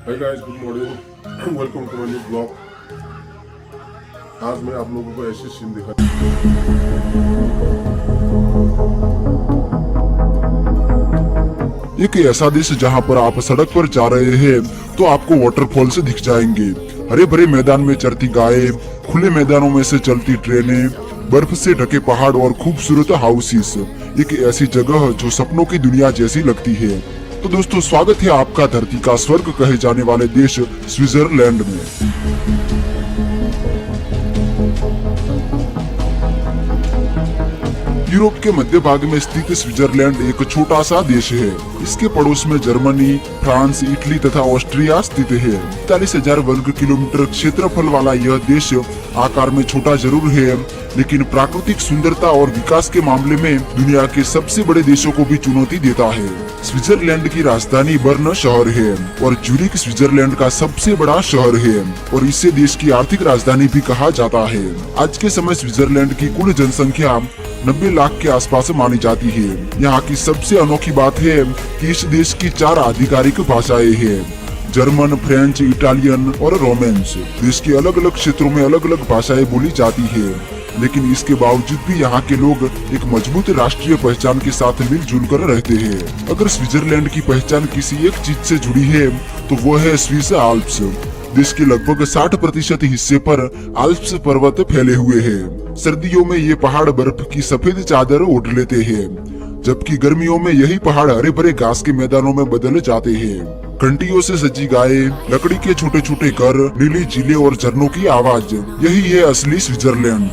Hi guys, good morning, welcome to my new blog. आज मैं आप लोगों को ऐसे सीन दिखा। एक ऐसा देश जहां पर आप सड़क पर जा रहे हैं तो आपको वाटरफॉल से दिख जाएंगे, हरे भरे मैदान में चरती गायें, खुले मैदानों में से चलती ट्रेनें, बर्फ से ढके पहाड़ और खूबसूरत हाउसेस। एक ऐसी जगह जो सपनों की दुनिया जैसी लगती है। तो दोस्तों, स्वागत है आपका धरती का स्वर्ग कहे जाने वाले देश स्विट्जरलैंड में। यूरोप के मध्य भाग में स्थित स्विट्जरलैंड एक छोटा सा देश है। इसके पड़ोस में जर्मनी, फ्रांस, इटली तथा ऑस्ट्रिया स्थित है। 41,000 वर्ग किलोमीटर क्षेत्रफल वाला यह देश आकार में छोटा जरूर है, लेकिन प्राकृतिक सुंदरता और विकास के मामले में दुनिया के सबसे बड़े देशों को भी चुनौती देता है। स्विट्जरलैंड की राजधानी बर्न शहर है और ज्यूरिख स्विट्जरलैंड का सबसे बड़ा शहर है और इसे देश की आर्थिक राजधानी भी कहा जाता है। आज के समय स्विट्जरलैंड की कुल जनसंख्या 90 लाख के आसपास मानी जाती है। यहाँ की सबसे अनोखी बात है कि इस देश की 4 आधिकारिक भाषाएं हैं: जर्मन, फ्रेंच, इटालियन और रोमांस। देश के अलग अलग क्षेत्रों में अलग अलग भाषाएं बोली जाती है, लेकिन इसके बावजूद भी यहाँ के लोग एक मजबूत राष्ट्रीय पहचान के साथ मिलजुल कर रहते हैं। अगर स्विट्जरलैंड की पहचान किसी एक चीज से जुड़ी है तो वो है स्विस आल्प्स। देश के लगभग 60% हिस्से पर आल्प्स पर्वत फैले हुए हैं। सर्दियों में ये पहाड़ बर्फ की सफेद चादर ओढ़ लेते हैं, जबकि गर्मियों में यही पहाड़ हरे भरे घास के मैदानों में बदल जाते हैं। घंटियों से सजी गायें, लकड़ी के छोटे छोटे घर, नीली झीलें और झरनों की आवाज, यही है असली स्विट्जरलैंड।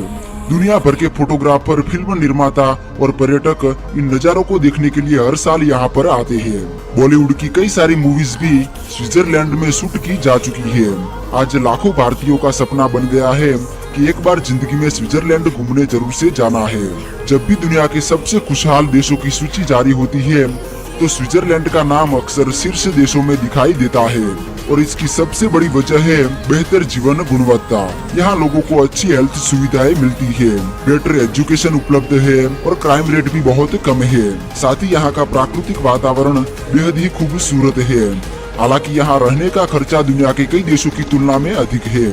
दुनिया भर के फोटोग्राफर, फिल्म निर्माता और पर्यटक इन नजारों को देखने के लिए हर साल यहाँ पर आते हैं। बॉलीवुड की कई सारी मूवीज भी स्विट्जरलैंड में शूट की जा चुकी है। आज लाखों भारतीयों का सपना बन गया है कि एक बार जिंदगी में स्विट्जरलैंड घूमने जरूर से जाना है। जब भी दुनिया के सबसे खुशहाल देशों की सूची जारी होती है तो स्विट्जरलैंड का नाम अक्सर शीर्ष देशों में दिखाई देता है और इसकी सबसे बड़ी वजह है बेहतर जीवन गुणवत्ता। यहाँ लोगों को अच्छी हेल्थ सुविधाएं मिलती है, बेटर एजुकेशन उपलब्ध है और क्राइम रेट भी बहुत कम है। साथ ही यहाँ का प्राकृतिक वातावरण बेहद ही खूबसूरत है। हालांकि यहाँ रहने का खर्चा दुनिया के कई देशों की तुलना में अधिक है,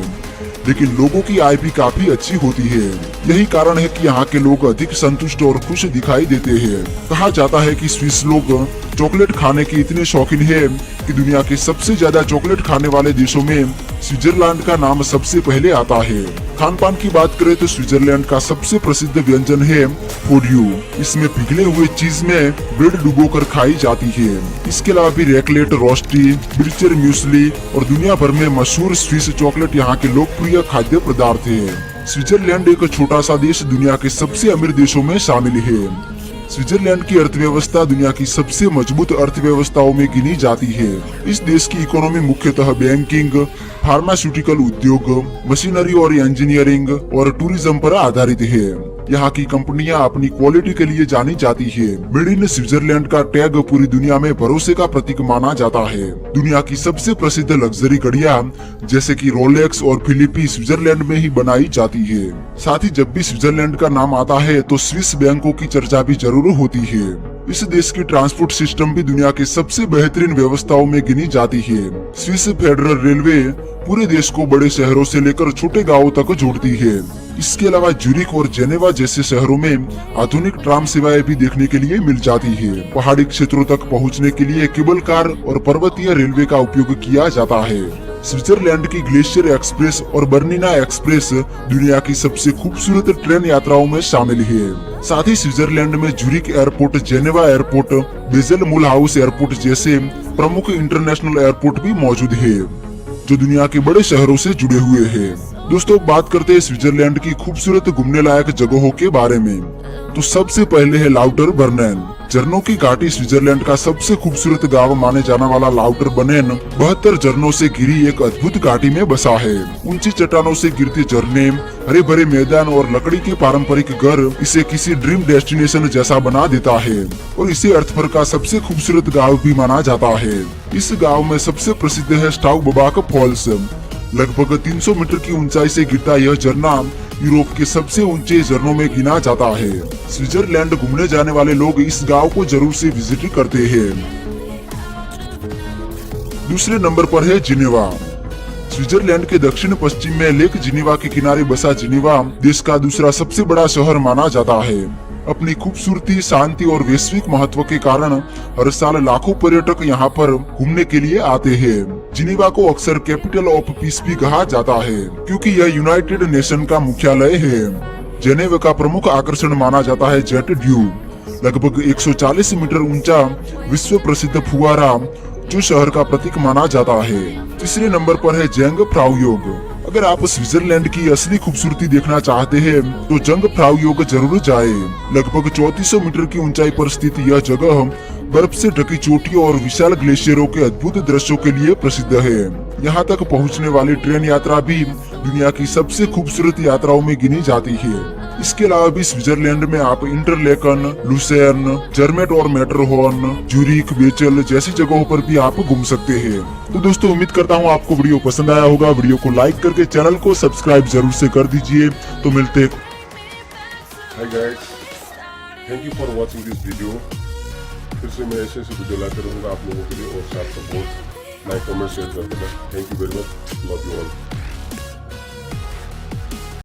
लेकिन लोगों की आय भी काफी अच्छी होती है। यही कारण है कि यहाँ के लोग अधिक संतुष्ट और खुश दिखाई देते हैं। कहा जाता है कि स्विस लोग चॉकलेट खाने के इतने शौकीन हैं कि दुनिया के सबसे ज्यादा चॉकलेट खाने वाले देशों में स्विट्जरलैंड का नाम सबसे पहले आता है। खान पान की बात करें तो स्विट्जरलैंड का सबसे प्रसिद्ध व्यंजन है फोड्यू। इसमें पिघले हुए चीज में ब्रेड डुबोकर खाई जाती है। इसके अलावा भी रैकलेट, रोस्टी, बिर्चर म्यूसली और दुनिया भर में मशहूर स्विस चॉकलेट यहाँ के लोकप्रिय खाद्य पदार्थ है। स्विट्जरलैंड एक छोटा सा देश दुनिया के सबसे अमीर देशों में शामिल है। स्विट्जरलैंड की अर्थव्यवस्था दुनिया की सबसे मजबूत अर्थव्यवस्थाओं में गिनी जाती है। इस देश की इकोनॉमी मुख्यतः बैंकिंग, फार्मास्यूटिकल उद्योग, मशीनरी और इंजीनियरिंग और टूरिज्म पर आधारित है। यहाँ की कंपनियां अपनी क्वालिटी के लिए जानी जाती है। मेड इन स्विट्जरलैंड का टैग पूरी दुनिया में भरोसे का प्रतीक माना जाता है। दुनिया की सबसे प्रसिद्ध लग्जरी घड़ियां जैसे कि रोलेक्स और फिलिपी स्विट्जरलैंड में ही बनाई जाती है। साथ ही जब भी स्विट्जरलैंड का नाम आता है तो स्विस बैंकों की चर्चा भी जरूर होती है। इस देश की ट्रांसपोर्ट सिस्टम भी दुनिया के सबसे बेहतरीन व्यवस्थाओं में गिनी जाती है। स्विस फेडरल रेलवे पूरे देश को बड़े शहरों से लेकर छोटे गांवों तक जोड़ती है। इसके अलावा ज्यूरिख और जेनेवा जैसे शहरों में आधुनिक ट्राम सेवाएं भी देखने के लिए मिल जाती है। पहाड़ी क्षेत्रों तक पहुंचने के लिए केबल कार और पर्वतीय रेलवे का उपयोग किया जाता है। स्विट्जरलैंड की ग्लेशियर एक्सप्रेस और बर्निना एक्सप्रेस दुनिया की सबसे खूबसूरत ट्रेन यात्राओं में शामिल है। साथ ही स्विट्जरलैंड में Zurich airport, Geneva airport, Basel Mulhouse airport जैसे प्रमुख इंटरनेशनल एयरपोर्ट भी मौजूद है, जो दुनिया के बड़े शहरों से जुड़े हुए हैं। दोस्तों, बात करते हैं स्विट्जरलैंड की खूबसूरत घूमने लायक जगहों के बारे में। तो सबसे पहले है लाउटरबर्नेन। झरनों की घाटी स्विट्जरलैंड का सबसे खूबसूरत गांव माने जाने वाला लाउटरबर्नेन 72 झरनों से घिरी एक अद्भुत घाटी में बसा है। ऊंची चट्टानों से गिरते झरने, हरे भरे मैदान और लकड़ी के पारंपरिक घर इसे किसी ड्रीम डेस्टिनेशन जैसा बना देता है और इसे अर्थ भर का सबसे खूबसूरत गाँव भी माना जाता है। इस गाँव में सबसे प्रसिद्ध है स्टाउबबाक फॉल्स। लगभग 300 मीटर की ऊंचाई से गिरता यह झरना यूरोप के सबसे ऊंचे झरनों में गिना जाता है। स्विट्जरलैंड घूमने जाने वाले लोग इस गांव को जरूर से विजिट करते हैं। दूसरे नंबर पर है जिनेवा। स्विट्जरलैंड के दक्षिण पश्चिम में लेक जिनेवा के किनारे बसा जिनेवा देश का दूसरा सबसे बड़ा शहर माना जाता है। अपनी खूबसूरती, शांति और वैश्विक महत्व के कारण हर साल लाखों पर्यटक यहाँ पर घूमने के लिए आते हैं। जिनेवा को अक्सर कैपिटल ऑफ पीस भी कहा जाता है, क्योंकि यह यूनाइटेड नेशन का मुख्यालय है। जेनेवा का प्रमुख आकर्षण माना जाता है जेट ड्यू, लगभग 140 मीटर ऊंचा विश्व प्रसिद्ध फुवारा जो शहर का प्रतीक माना जाता है। तीसरे नंबर पर है जंग फ्राउयोग। अगर आप स्विट्जरलैंड की असली खूबसूरती देखना चाहते हैं तो जंग फ्राउयोग जरूर जाए। लगभग 3400 मीटर की ऊंचाई पर स्थित यह जगह बर्फ से ढकी चोटियों और विशाल ग्लेशियरों के अद्भुत दृश्यों के लिए प्रसिद्ध है। यहाँ तक पहुँचने वाली ट्रेन यात्रा भी दुनिया की सबसे खूबसूरत यात्राओं में गिनी जाती है। इसके अलावा भी स्विट्जरलैंड में आप इंटरलेकन, लुसेर्न, जर्मेट और मैटरहॉर्न, ज्यूरिख, बेचल जैसी जगहों पर भी आप घूम सकते हैं। तो दोस्तों, उम्मीद करता हूँ आपको वीडियो पसंद आया होगा। वीडियो को लाइक करके चैनल को सब्सक्राइब जरूर से कर दीजिए। तो मिलते हैं। Hi guys, thank you for watching this video. फिर से मैं ऐसे वीडियो लाकर रहूँगा आप लोगों के लिए, और साथ सपोर्ट, लाइक, कमेंट, शेयर कर देना। Thank you very much, love you all.